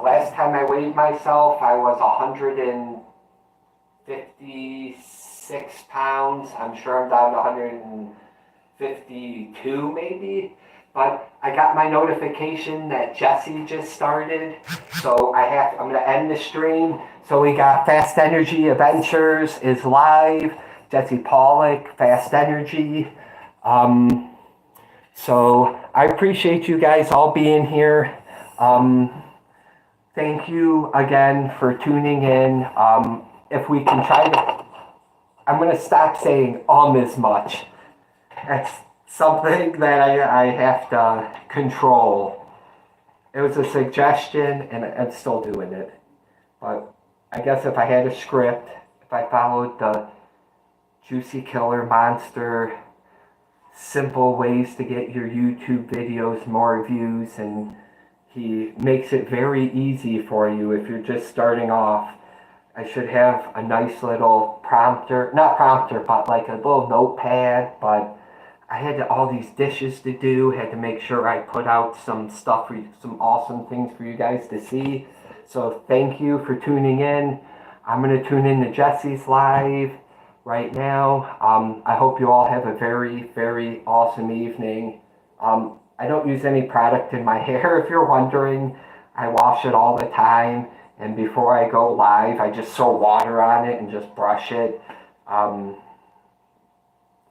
last time I weighed myself, I was 156 pounds. I'm sure I'm down to 152 maybe. But I got my notification that Jesse just started, so I'm going to end the stream. So we got Fast Energy Adventures is live. Jesse Pollock, Fast Energy. So I appreciate you guys all being here. Thank you again for tuning in. If we can try to, I'm going to stop saying as much. That's something that I have to control. It was a suggestion, and I'm still doing it. But I guess if I had a script, if I followed the Juicy Killer Monster simple ways to get your YouTube videos more views, and he makes it very easy for you if you're just starting off. I should have a nice little not prompter, but like a little notepad, but I had all these dishes to do, had to make sure I put out some stuff for you, some awesome things for you guys to see. So thank you for tuning in. I'm going to tune in to Jesse's live right now. I hope you all have a very, very awesome evening. I don't use any product in my hair, if you're wondering. I wash it all the time, And before I go live, I just throw water on it and just brush it.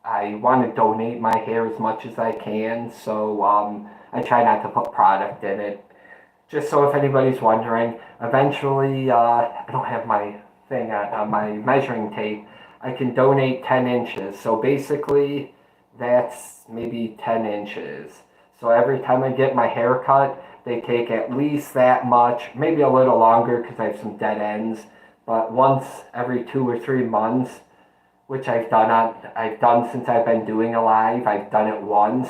I want to donate my hair as much as I can, so I try not to put product in it. Just so if anybody's wondering, eventually, I don't have my thing on my measuring tape. I can donate 10 inches. So basically, that's maybe 10 inches. So every time I get my hair cut, they take at least that much, maybe a little longer because I have some dead ends. But once every 2 or 3 months, which I've done since I've been doing a live. I've done it once.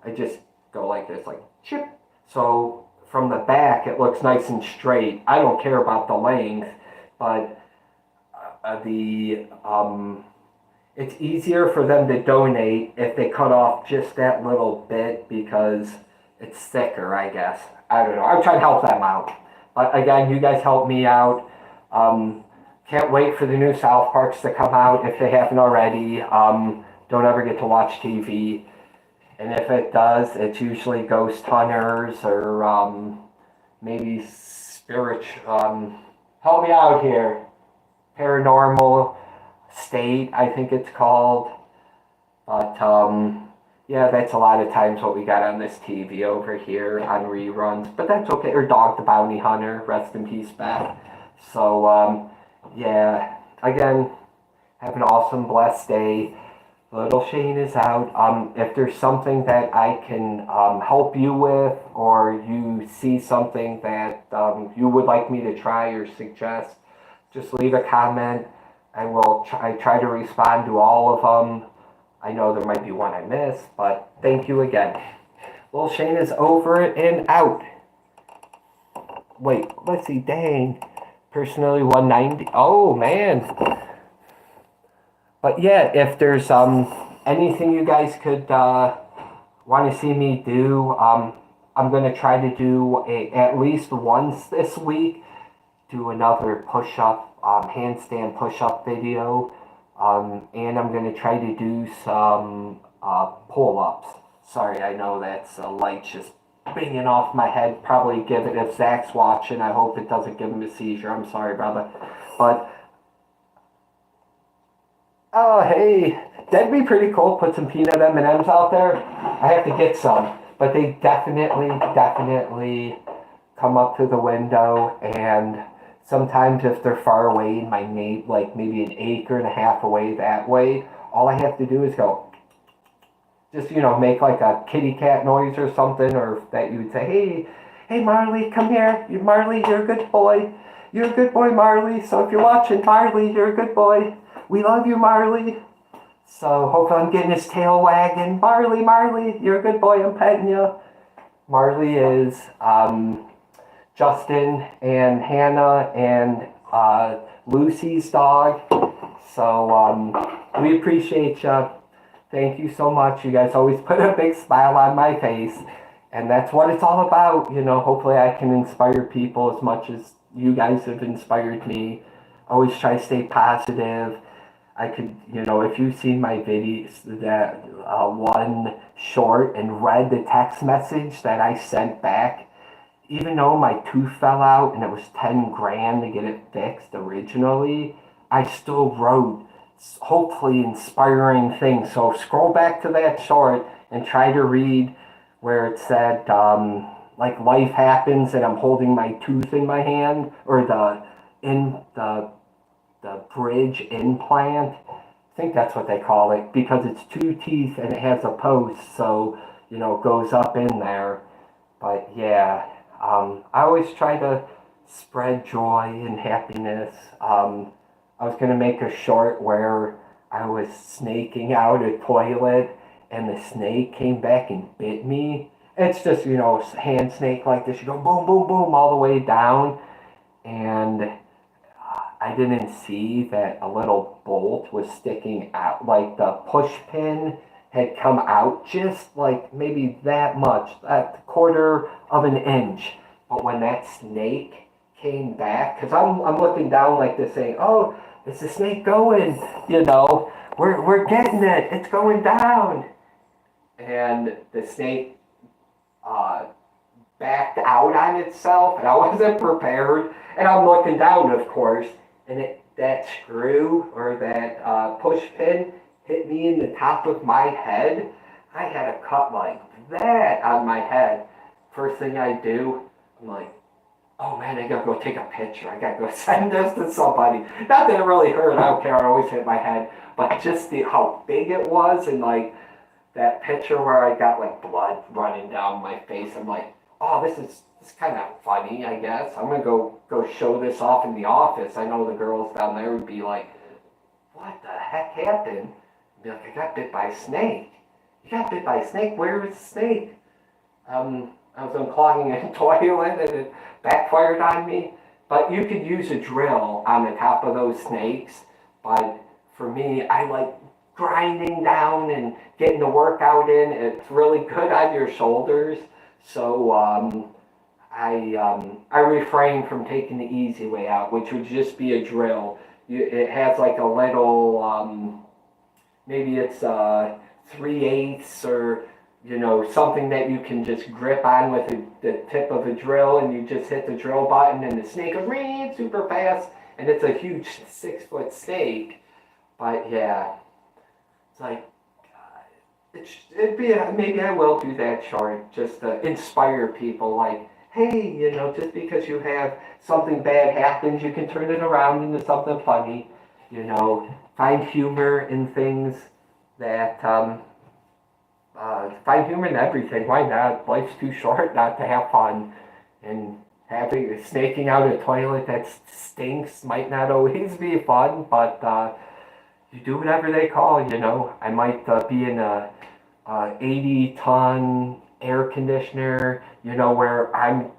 I just go like this, like chip. So from the back, it looks nice and straight. I don't care about the length, but it's easier for them to donate if they cut off just that little bit because it's thicker, I guess. I don't know. I'm trying to help them out. But again, you guys help me out. Can't wait for the new South Parks to come out if they haven't already. Don't ever get to watch TV. And if it does, it's usually Ghost Hunters or maybe help me out here. Paranormal State, I think it's called. But yeah, that's a lot of times what we got on this TV over here on reruns. But that's okay. Or Dog the Bounty Hunter, rest in peace, Beth. So yeah, again, have an awesome, blessed day. Little Shane is out. If there's something that I can help you with, or you see something that you would like me to try or suggest, just leave a comment. I try to respond to all of them. I know there might be one I missed, but thank you again. Little Shane is over it and out. Wait, let's see. Dang. Personally, 190. Oh, man. But yeah, if there's anything you guys could want to see me do, I'm going to try to do at least once this week, do another push-up, handstand push-up video. And I'm going to try to do some pull-ups. Sorry, I know that's a light just binging off my head. Probably give it, if Zach's watching, I hope it doesn't give him a seizure. I'm sorry, brother. But oh, hey, that'd be pretty cool. Put some peanut M&Ms out there. I have to get some, but they definitely come up to the window. And sometimes if they're far away, like maybe an acre and a half away that way, all I have to do is go. Just, make like a kitty cat noise or something, or that you would say, hey, Marley, come here. Marley, you're a good boy. You're a good boy, Marley. So if you're watching, Marley, you're a good boy. We love you, Marley. So hopefully I'm getting his tail wagging. Marley, you're a good boy. I'm petting you. Marley is Justin and Hannah and Lucy's dog. So we appreciate you. Thank you so much. You guys always put a big smile on my face. And that's what it's all about. Hopefully I can inspire people as much as you guys have inspired me. Always try to stay positive. I could, if you've seen my videos, that one short and read the text message that I sent back, even though my tooth fell out and it was 10 grand to get it fixed originally, I still wrote hopefully inspiring things. So scroll back to that short and try to read where it said, like life happens and I'm holding my tooth in my hand, or the bridge implant. I think that's what they call it, because it's 2 teeth and it has a post, so it goes up in there. But yeah, I always try to spread joy and happiness. I was gonna make a short where I was snaking out a toilet and the snake came back and bit me. It's just, hand snake like this. You go boom, boom, boom all the way down. And I didn't see that a little bolt was sticking out. Like the push pin had come out just like maybe that much, a quarter of an inch. But when that snake came back, because I'm looking down like this saying, oh, is the snake going? We're getting it. It's going down. And the snake backed out on itself, and I wasn't prepared. And I'm looking down, of course, and that screw or that push pin hit me in the top of my head. I had a cut like that on my head. First thing I do, I'm like, oh man, I gotta go take a picture. I gotta go send this to somebody. Not that it really hurt. I don't care. I always hit my head, but just how big it was, and like that picture where I got like blood running down my face. I'm like, oh, this is kind of funny, I guess. I'm gonna go show this off in the office. I know the girls down there would be like, what the heck happened? I'd be like, I got bit by a snake. You got bit by a snake? Where was the snake? I was unclogging a toilet and it backfired on me. But you could use a drill on the top of those snakes. But for me, I like grinding down and getting the workout in. It's really good on your shoulders. So I refrain from taking the easy way out, which would just be a drill. It has like a little, maybe it's 3/8 or something that you can just grip on with the tip of a drill, and you just hit the drill button and the snake goes super fast, and it's a huge 6-foot snake. But yeah, it's like, maybe I will do that short just to inspire people, like, hey, just because you have something bad happens, you can turn it around into something funny, find humor in things that, find humor in everything. Why not? Life's too short not to have fun. And snaking out a toilet that stinks might not always be fun, but you do whatever they call. I might be in a 80-ton air conditioner, where I'm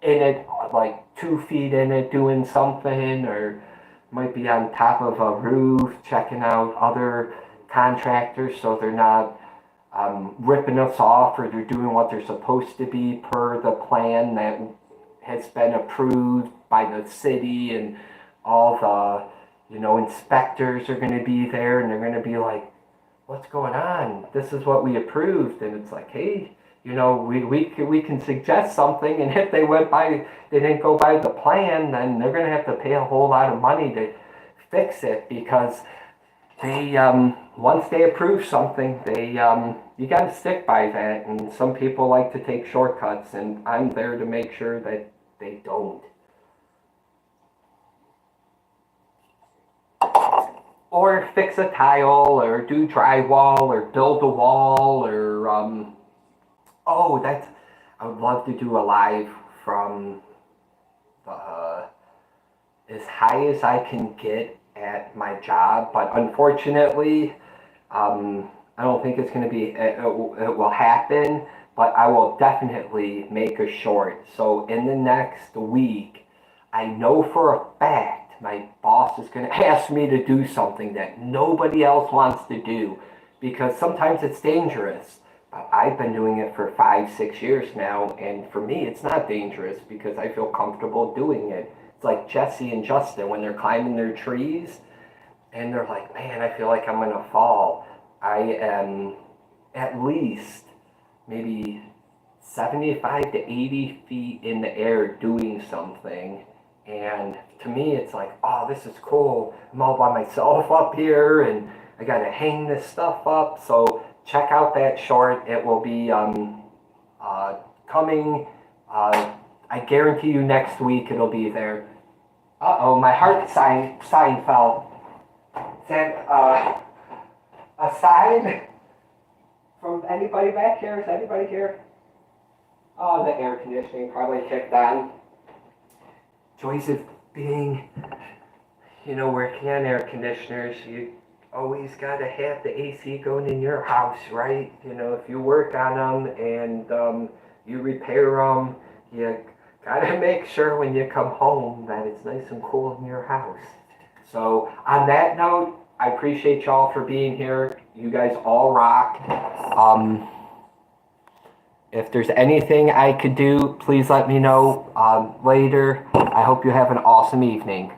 in it like 2 feet in it doing something, or might be on top of a roof checking out other contractors so they're not ripping us off, or they're doing what they're supposed to be per the plan that has been approved by the city, and all the inspectors are going to be there, and they're going to be like, what's going on? This is what we approved. And it's like, hey, we can suggest something, and if they didn't go by the plan, then they're going to have to pay a whole lot of money to fix it, because they once they approve something, you got to stick by that. And some people like to take shortcuts, and I'm there to make sure that they don't. Or fix a tile, or do drywall, or build a wall, or I would love to do a live from as high as I can get at my job, but unfortunately, I don't think it's going to be, it will happen, but I will definitely make a short. So in the next week, I know for a fact my boss is going to ask me to do something that nobody else wants to do, because sometimes it's dangerous. But I've been doing it for 5-6 years now, and for me, it's not dangerous because I feel comfortable doing it. It's like Jesse and Justin when they're climbing their trees, and they're like, man, I feel like I'm going to fall. I am at least maybe 75 to 80 feet in the air doing something. And to me, it's like, oh, this is cool. I'm all by myself up here, and I got to hang this stuff up. So check out that short. It will be coming. I guarantee you next week it'll be there. Uh-oh, my heart sign fell. Is that a sign from anybody back here? Is anybody here? Oh, the air conditioning probably kicked on. Joys of being, working on air conditioners. You always got to have the AC going in your house, right? If you work on them and you repair them, you got to make sure when you come home that it's nice and cool in your house. So on that note, I appreciate y'all for being here. You guys all rock. If there's anything I could do, please let me know later. I hope you have an awesome evening.